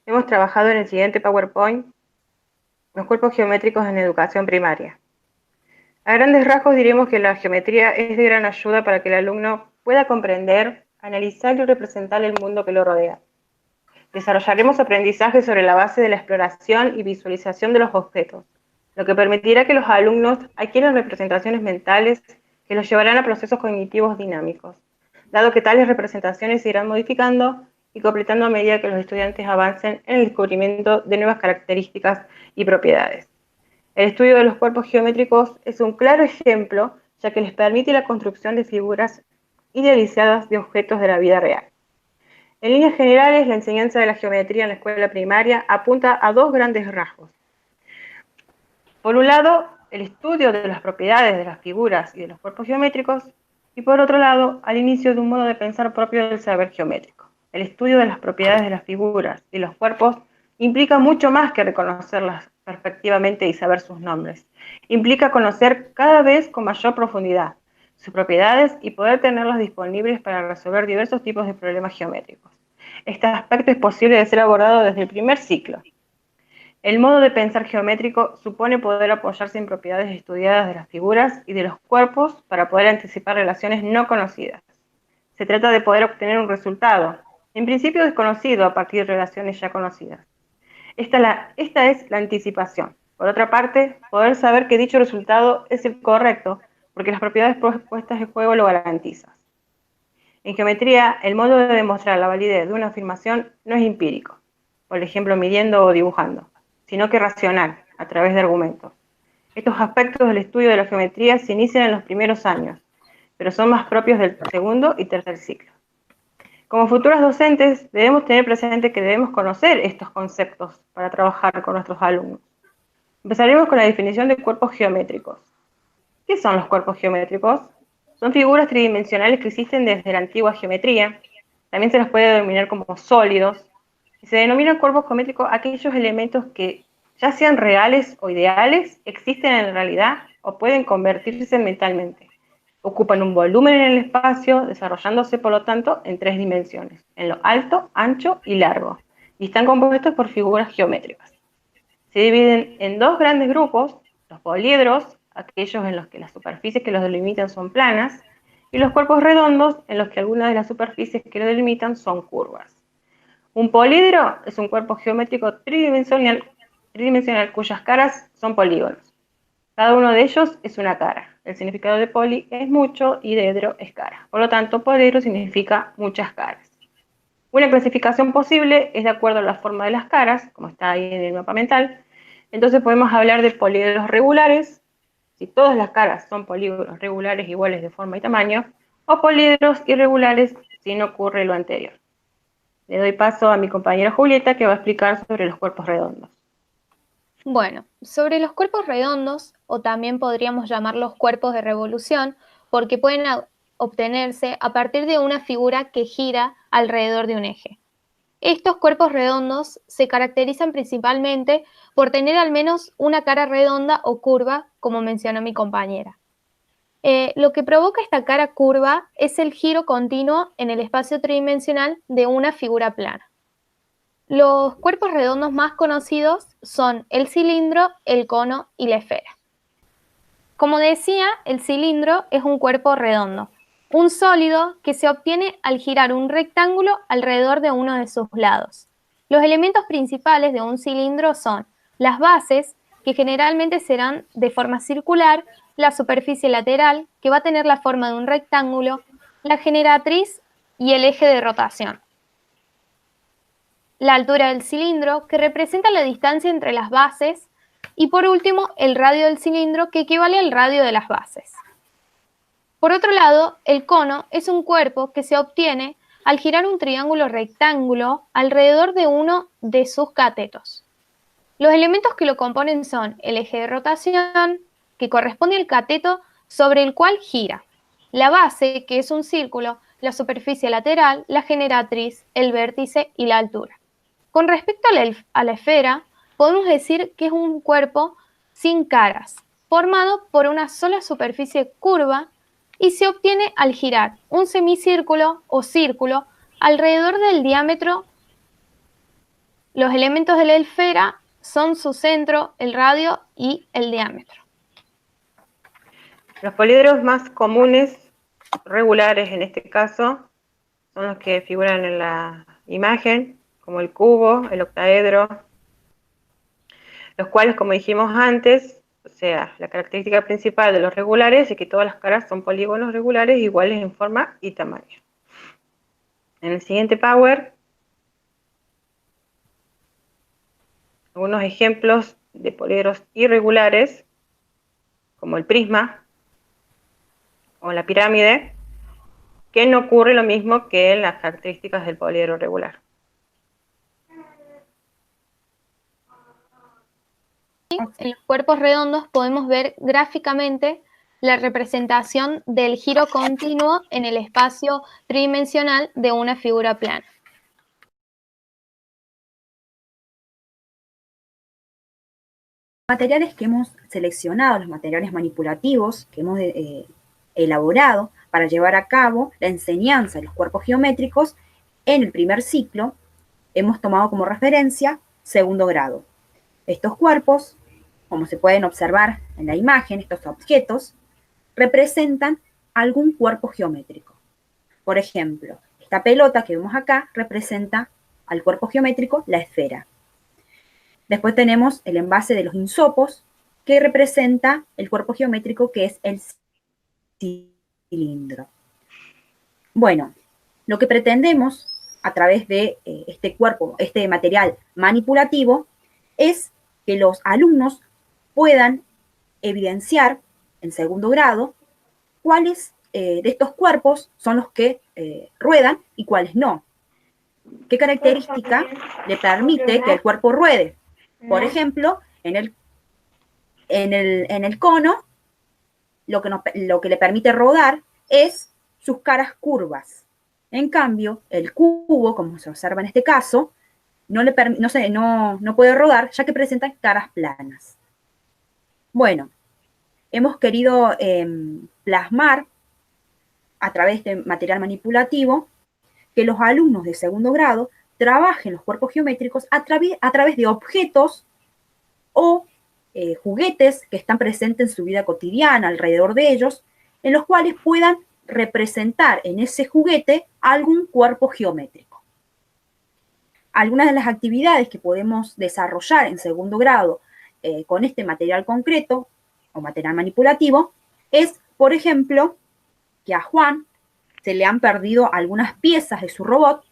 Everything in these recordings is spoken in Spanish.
Hemos trabajado en el siguiente PowerPoint los cuerpos geométricos en educación primaria. A grandes rasgos diremos que la geometría es de gran ayuda para que el alumno pueda comprender, analizar y representar el mundo que lo rodea. Desarrollaremos aprendizaje sobre la base de la exploración y visualización de los objetos, lo que permitirá que los alumnos adquieran representaciones mentales que los llevarán a procesos cognitivos dinámicos, dado que tales representaciones se irán modificando y completando a medida que los estudiantes avancen en el descubrimiento de nuevas características y propiedades. El estudio de los cuerpos geométricos es un claro ejemplo, ya que les permite la construcción de figuras idealizadas de objetos de la vida real. En líneas generales, la enseñanza de la geometría en la escuela primaria apunta a dos grandes rasgos. Por un lado, el estudio de las propiedades de las figuras y de los cuerpos geométricos, y por otro lado, al inicio de un modo de pensar propio del saber geométrico. El estudio de las propiedades de las figuras y los cuerpos implica mucho más que reconocerlas perfectivamente y saber sus nombres. Implica conocer cada vez con mayor profundidad sus propiedades y poder tenerlas disponibles para resolver diversos tipos de problemas geométricos. Este aspecto es posible de ser abordado desde el primer ciclo. El modo de pensar geométrico supone poder apoyarse en propiedades estudiadas de las figuras y de los cuerpos para poder anticipar relaciones no conocidas. Se trata de poder obtener un resultado, en principio desconocido a partir de relaciones ya conocidas. Esta es la anticipación. Por otra parte, poder saber que dicho resultado es el correcto, porque las propiedades puestas en juego lo garantizan. En geometría, el modo de demostrar la validez de una afirmación no es empírico, por ejemplo, midiendo o dibujando, sino que racional, a través de argumentos. Estos aspectos del estudio de la geometría se inician en los primeros años, pero son más propios del segundo y tercer ciclo. Como futuros docentes, debemos tener presente que debemos conocer estos conceptos para trabajar con nuestros alumnos. Empezaremos con la definición de cuerpos geométricos. ¿Qué son los cuerpos geométricos? Son figuras tridimensionales que existen desde la antigua geometría. También se los puede denominar como sólidos. Y se denominan cuerpos geométricos aquellos elementos que, ya sean reales o ideales, existen en realidad o pueden convertirse mentalmente. Ocupan un volumen en el espacio, desarrollándose por lo tanto en tres dimensiones, en lo alto, ancho y largo, y están compuestos por figuras geométricas. Se dividen en dos grandes grupos: los poliedros, aquellos en los que las superficies que los delimitan son planas, y los cuerpos redondos, en los que algunas de las superficies que los delimitan son curvas. Un poliedro es un cuerpo geométrico tridimensional cuyas caras son polígonos. Cada uno de ellos es una cara. El significado de poli es mucho y de edro es cara. Por lo tanto, poliedro significa muchas caras. Una clasificación posible es de acuerdo a la forma de las caras, como está ahí en el mapa mental. Entonces podemos hablar de poliedros regulares, si todas las caras son polígonos regulares iguales de forma y tamaño, o poliedros irregulares si no ocurre lo anterior. Le doy paso a mi compañera Julieta, que va a explicar sobre los cuerpos redondos. Bueno, sobre los cuerpos redondos, o también podríamos llamarlos cuerpos de revolución, porque pueden obtenerse a partir de una figura que gira alrededor de un eje. Estos cuerpos redondos se caracterizan principalmente por tener al menos una cara redonda o curva, como mencionó mi compañera. Lo que provoca esta cara curva es el giro continuo en el espacio tridimensional de una figura plana. Los cuerpos redondos más conocidos son el cilindro, el cono y la esfera. Como decía, el cilindro es un cuerpo redondo, un sólido que se obtiene al girar un rectángulo alrededor de uno de sus lados. Los elementos principales de un cilindro son las bases, que generalmente serán de forma circular, la superficie lateral, que va a tener la forma de un rectángulo, la generatriz y el eje de rotación. La altura del cilindro, que representa la distancia entre las bases, y por último, el radio del cilindro, que equivale al radio de las bases. Por otro lado, el cono es un cuerpo que se obtiene al girar un triángulo rectángulo alrededor de uno de sus catetos. Los elementos que lo componen son el eje de rotación, que corresponde al cateto sobre el cual gira, la base, que es un círculo, la superficie lateral, la generatriz, el vértice y la altura. Con respecto a la esfera, podemos decir que es un cuerpo sin caras, formado por una sola superficie curva y se obtiene al girar un semicírculo o círculo alrededor del diámetro Los elementos de la esfera son su centro, el radio y el diámetro. Los poliedros más comunes, regulares en este caso, son los que figuran en la imagen, como el cubo, el octaedro, los cuales, como dijimos antes, o sea, la característica principal de los regulares es que todas las caras son polígonos regulares iguales en forma y tamaño. En el siguiente Power, algunos ejemplos de poliedros irregulares, como el prisma o la pirámide, que no ocurre lo mismo que en las características del poliedro regular. En los cuerpos redondos podemos ver gráficamente la representación del giro continuo en el espacio tridimensional de una figura plana. Materiales que hemos seleccionado, los materiales manipulativos que hemos elaborado para llevar a cabo la enseñanza de los cuerpos geométricos, en el primer ciclo hemos tomado como referencia segundo grado. Estos cuerpos, como se pueden observar en la imagen, estos objetos, representan algún cuerpo geométrico. Por ejemplo, esta pelota que vemos acá representa al cuerpo geométrico la esfera. Después tenemos el envase de los hisopos, que representa el cuerpo geométrico que es el cilindro. Bueno, lo que pretendemos a través de este material manipulativo, es que los alumnos puedan evidenciar en segundo grado cuáles de estos cuerpos son los que ruedan y cuáles no. ¿Qué característica le permite que el cuerpo ruede? Por ejemplo, en el cono, lo que le permite rodar es sus caras curvas. En cambio, el cubo, como se observa en este caso, no puede rodar, ya que presenta caras planas. Bueno, hemos querido plasmar a través de material manipulativo que los alumnos de segundo grado trabajen los cuerpos geométricos a través de objetos o juguetes que están presentes en su vida cotidiana alrededor de ellos, en los cuales puedan representar en ese juguete algún cuerpo geométrico. Algunas de las actividades que podemos desarrollar en segundo grado con este material concreto o material manipulativo es, por ejemplo, que a Juan se le han perdido algunas piezas de su robot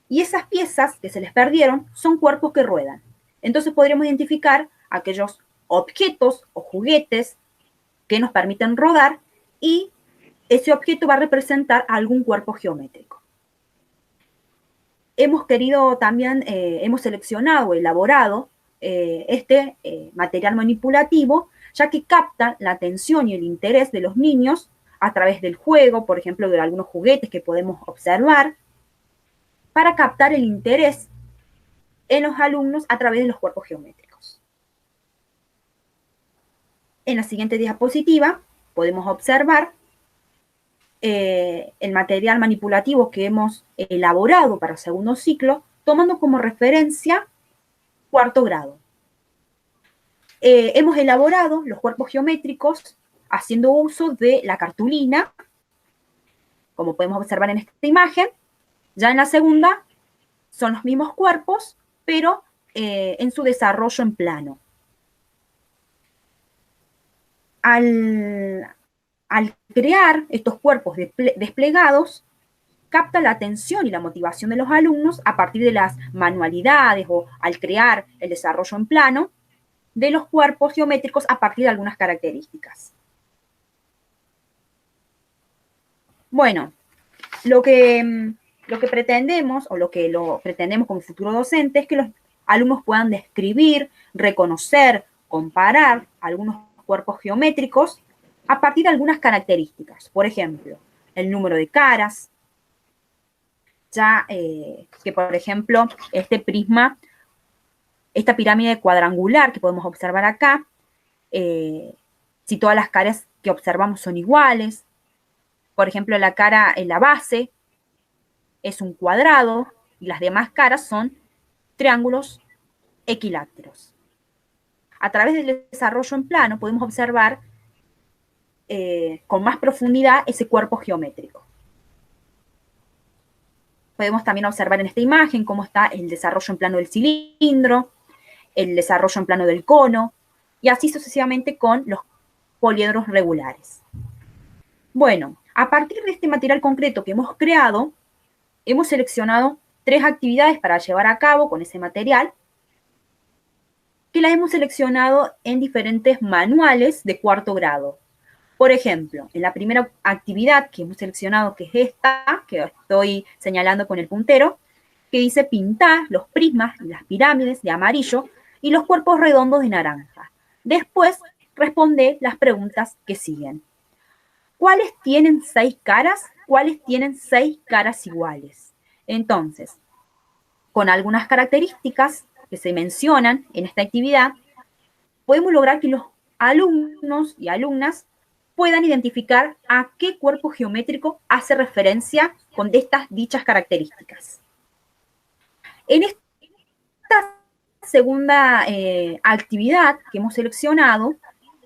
y esas piezas que se les perdieron son cuerpos que ruedan. Entonces podríamos identificar aquellos objetos o juguetes que nos permiten rodar y ese objeto va a representar algún cuerpo geométrico. Hemos querido también, hemos seleccionado o elaborado este material manipulativo, ya que capta la atención y el interés de los niños a través del juego, por ejemplo, de algunos juguetes que podemos observar, para captar el interés en los alumnos a través de los cuerpos geométricos. En la siguiente diapositiva podemos observar el material manipulativo que hemos elaborado para segundo ciclo, tomando como referencia cuarto grado. Hemos elaborado los cuerpos geométricos haciendo uso de la cartulina, como podemos observar en esta imagen. Ya en la segunda son los mismos cuerpos, pero en su desarrollo en plano. Al crear estos cuerpos desplegados, capta la atención y la motivación de los alumnos a partir de las manualidades o al crear el desarrollo en plano de los cuerpos geométricos a partir de algunas características. Bueno, lo que pretendemos o lo que pretendemos como futuro docente es que los alumnos puedan describir, reconocer, comparar algunos cuerpos geométricos a partir de algunas características. Por ejemplo, el número de caras, ya que por ejemplo este prisma, esta pirámide cuadrangular que podemos observar acá, si todas las caras que observamos son iguales, por ejemplo la cara en la base es un cuadrado y las demás caras son triángulos equiláteros. A través del desarrollo en plano podemos observar con más profundidad ese cuerpo geométrico. Podemos también observar en esta imagen cómo está el desarrollo en plano del cilindro, el desarrollo en plano del cono, y así sucesivamente con los poliedros regulares. Bueno, a partir de este material concreto que hemos creado, hemos seleccionado 3 actividades para llevar a cabo con ese material, que las hemos seleccionado en diferentes manuales de 4º grado. Por ejemplo, en la primera actividad que hemos seleccionado, que es esta, que estoy señalando con el puntero, que dice pintar los prismas y las pirámides de amarillo y los cuerpos redondos de naranja. Después, responde las preguntas que siguen. ¿Cuáles tienen 6 caras? ¿Cuáles tienen 6 caras iguales? Entonces, con algunas características que se mencionan en esta actividad, podemos lograr que los alumnos y alumnas puedan identificar a qué cuerpo geométrico hace referencia con estas dichas características. En esta segunda actividad que hemos seleccionado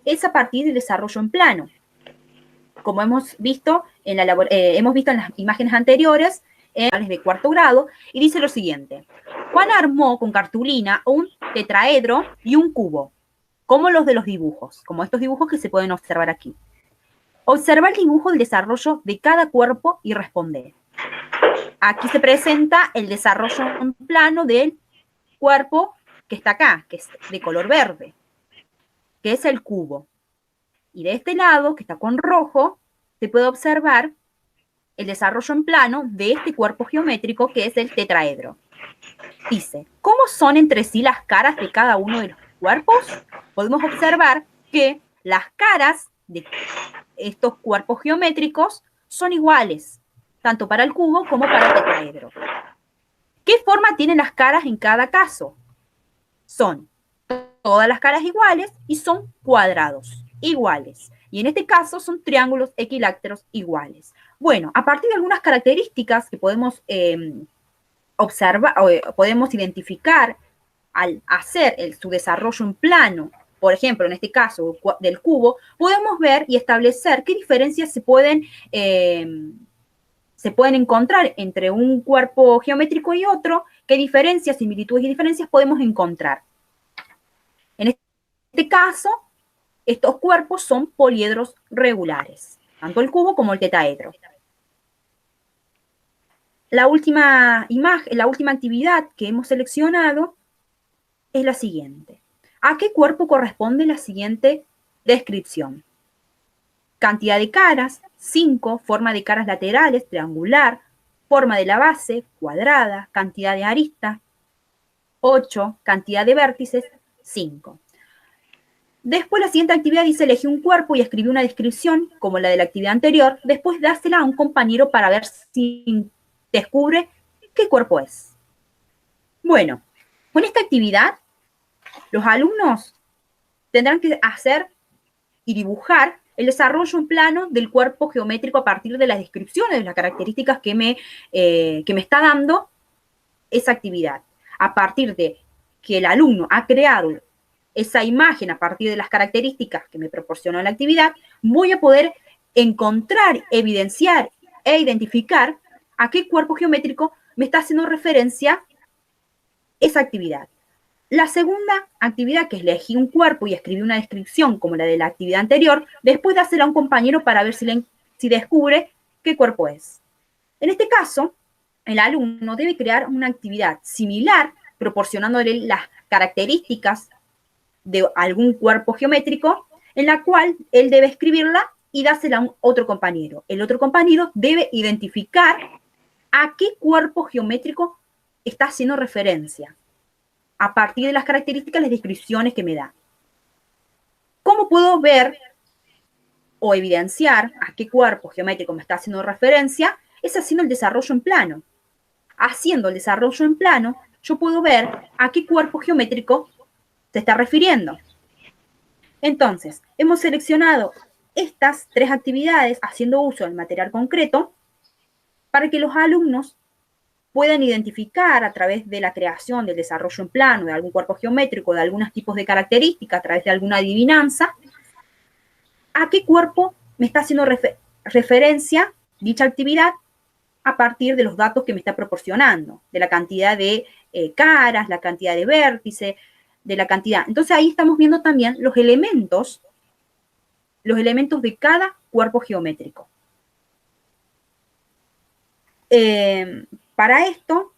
es a partir del desarrollo en plano. Como hemos visto en las imágenes anteriores, de 4º grado, y dice lo siguiente. Juan armó con cartulina un tetraedro y un cubo, como los de los dibujos, como estos dibujos que se pueden observar aquí. Observa el dibujo del desarrollo de cada cuerpo y responde. Aquí se presenta el desarrollo en plano del cuerpo que está acá, que es de color verde, que es el cubo. Y de este lado, que está con rojo, se puede observar el desarrollo en plano de este cuerpo geométrico que es el tetraedro. Dice, ¿cómo son entre sí las caras de cada uno de los cuerpos? Podemos observar que las caras de estos cuerpos geométricos son iguales, tanto para el cubo como para el tetraedro. ¿Qué forma tienen las caras en cada caso? Son todas las caras iguales y son cuadrados iguales. Y en este caso son triángulos equiláteros iguales. Bueno, a partir de algunas características que podemos observar, o podemos identificar al hacer su desarrollo en plano, por ejemplo, en este caso del cubo, podemos ver y establecer qué diferencias se pueden encontrar entre un cuerpo geométrico y otro, qué diferencias, similitudes y diferencias podemos encontrar. En este caso, estos cuerpos son poliedros regulares, tanto el cubo como el tetraedro. La última actividad que hemos seleccionado es la siguiente. ¿A qué cuerpo corresponde la siguiente descripción? Cantidad de caras, 5, forma de caras laterales, triangular, forma de la base, cuadrada, cantidad de aristas, 8, cantidad de vértices, 5. Después la siguiente actividad dice elegí un cuerpo y escribí una descripción como la de la actividad anterior, después dásela a un compañero para ver si descubre qué cuerpo es. Bueno, con esta actividad los alumnos tendrán que hacer y dibujar el desarrollo en plano del cuerpo geométrico a partir de las descripciones, de las características que me está dando esa actividad. A partir de que el alumno ha creado esa imagen a partir de las características que me proporcionó la actividad, voy a poder encontrar, evidenciar e identificar a qué cuerpo geométrico me está haciendo referencia esa actividad. La segunda actividad, que es elegí un cuerpo y escribí una descripción como la de la actividad anterior, después dársela a un compañero para ver si descubre qué cuerpo es. En este caso, el alumno debe crear una actividad similar, proporcionándole las características de algún cuerpo geométrico, en la cual él debe escribirla y dársela a otro compañero. El otro compañero debe identificar a qué cuerpo geométrico está haciendo referencia a partir de las características, las descripciones que me da. ¿Cómo puedo ver o evidenciar a qué cuerpo geométrico me está haciendo referencia? Es haciendo el desarrollo en plano. Haciendo el desarrollo en plano, yo puedo ver a qué cuerpo geométrico se está refiriendo. Entonces, hemos seleccionado estas 3 actividades haciendo uso del material concreto para que los alumnos pueden identificar a través de la creación, del desarrollo en plano, de algún cuerpo geométrico, de algunos tipos de características, a través de alguna adivinanza, a qué cuerpo me está haciendo referencia dicha actividad a partir de los datos que me está proporcionando, de la cantidad de caras, la cantidad de vértices, de la cantidad. Entonces ahí estamos viendo también los elementos de cada cuerpo geométrico. Para esto,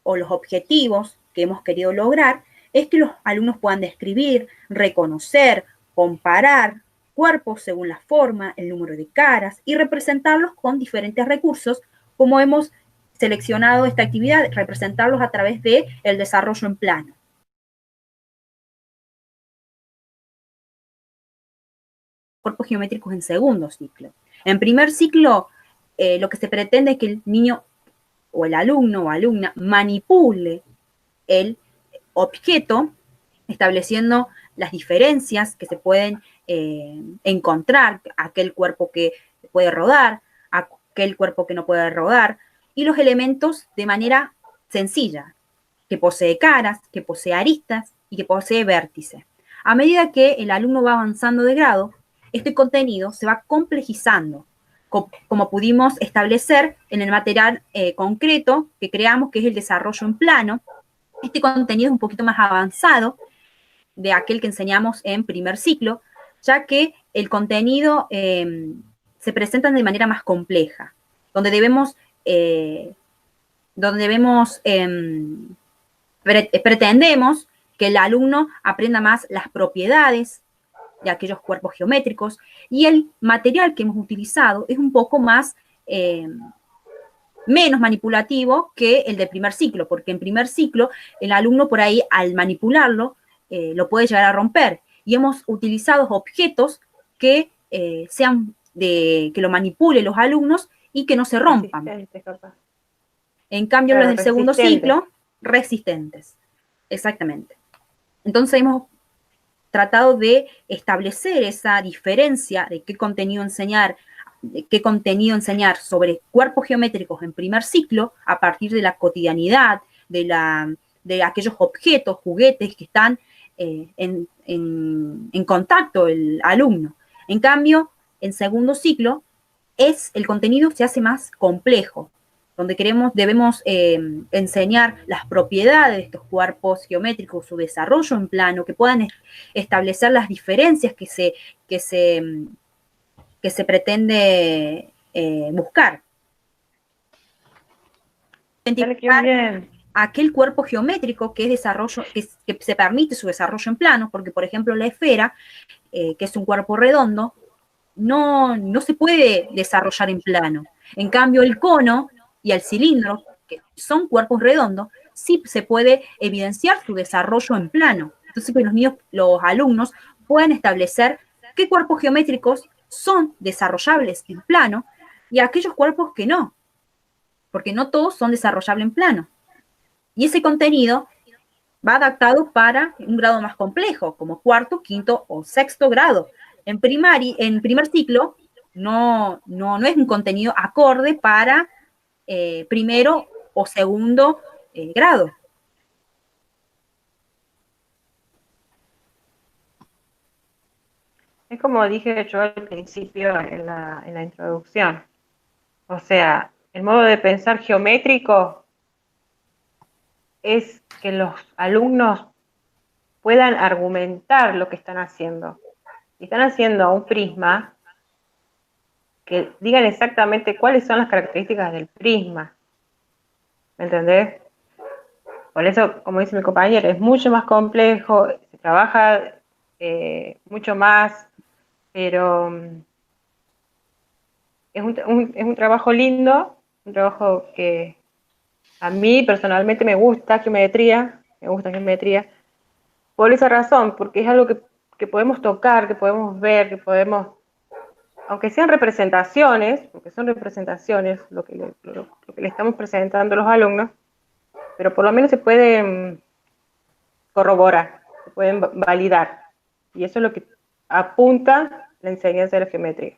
o los objetivos que hemos querido lograr, es que los alumnos puedan describir, reconocer, comparar cuerpos según la forma, el número de caras y representarlos con diferentes recursos, como hemos seleccionado esta actividad, representarlos a través del desarrollo en plano. Cuerpos geométricos en segundo ciclo. En primer ciclo, lo que se pretende es que el niño o el alumno o alumna manipule el objeto, estableciendo las diferencias que se pueden encontrar, aquel cuerpo que puede rodar, aquel cuerpo que no puede rodar, y los elementos de manera sencilla, que posee caras, que posee aristas y que posee vértices. A medida que el alumno va avanzando de grado, este contenido se va complejizando, como pudimos establecer en el material concreto que creamos, que es el desarrollo en plano. Este contenido es un poquito más avanzado de aquel que enseñamos en primer ciclo, ya que el contenido se presenta de manera más compleja, donde pretendemos que el alumno aprenda más las propiedades de aquellos cuerpos geométricos, y el material que hemos utilizado es un poco más menos manipulativo que el del primer ciclo, porque en primer ciclo el alumno por ahí al manipularlo lo puede llegar a romper, y hemos utilizado objetos que que lo manipulen los alumnos y que no se rompan. En cambio, claro, los del segundo ciclo, resistentes. Exactamente. Entonces hemos tratado de establecer esa diferencia de qué contenido enseñar sobre cuerpos geométricos en primer ciclo a partir de la cotidianidad, de aquellos objetos, juguetes que están en contacto el alumno. En cambio, en segundo ciclo, el contenido se hace más complejo, donde debemos enseñar las propiedades de estos cuerpos geométricos, su desarrollo en plano, que puedan establecer las diferencias que se pretende buscar. Identificar aquel cuerpo geométrico que se permite su desarrollo en plano, porque, por ejemplo, la esfera, que es un cuerpo redondo, no se puede desarrollar en plano. En cambio, el cono y el cilindro, que son cuerpos redondos, sí se puede evidenciar su desarrollo en plano. Entonces, que los alumnos pueden establecer qué cuerpos geométricos son desarrollables en plano y aquellos cuerpos que no, porque no todos son desarrollables en plano. Y ese contenido va adaptado para un grado más complejo, como cuarto, quinto o sexto grado. En primer ciclo no es un contenido acorde para primero o segundo grado. Es como dije yo al principio en la introducción. O sea, el modo de pensar geométrico es que los alumnos puedan argumentar lo que están haciendo. Si están haciendo un prisma, que digan exactamente cuáles son las características del prisma. ¿Me entendés? Por eso, como dice mi compañero, es mucho más complejo, se trabaja mucho más, pero es un trabajo lindo, un trabajo que a mí personalmente me gusta geometría, por esa razón, porque es algo que podemos tocar, que podemos ver, que podemos, aunque sean representaciones, porque son representaciones lo que le estamos presentando a los alumnos, pero por lo menos se pueden corroborar, se pueden validar, y eso es lo que apunta la enseñanza de la geometría.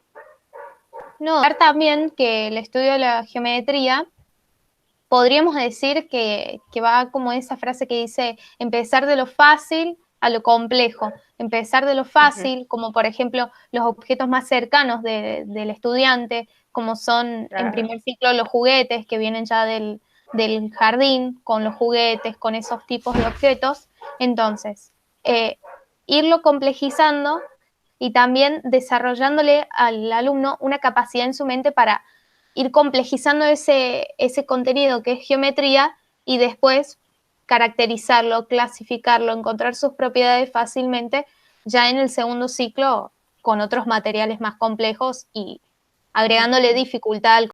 No, también que el estudio de la geometría podríamos decir que va como esa frase que dice empezar de lo fácil a lo complejo. Empezar de lo fácil, como por ejemplo los objetos más cercanos del estudiante, como son en primer ciclo los juguetes que vienen ya del jardín, con los juguetes, con esos tipos de objetos. Entonces, irlo complejizando y también desarrollándole al alumno una capacidad en su mente para ir complejizando ese contenido que es geometría y después caracterizarlo, clasificarlo, encontrar sus propiedades fácilmente ya en el segundo ciclo con otros materiales más complejos y agregándole dificultad al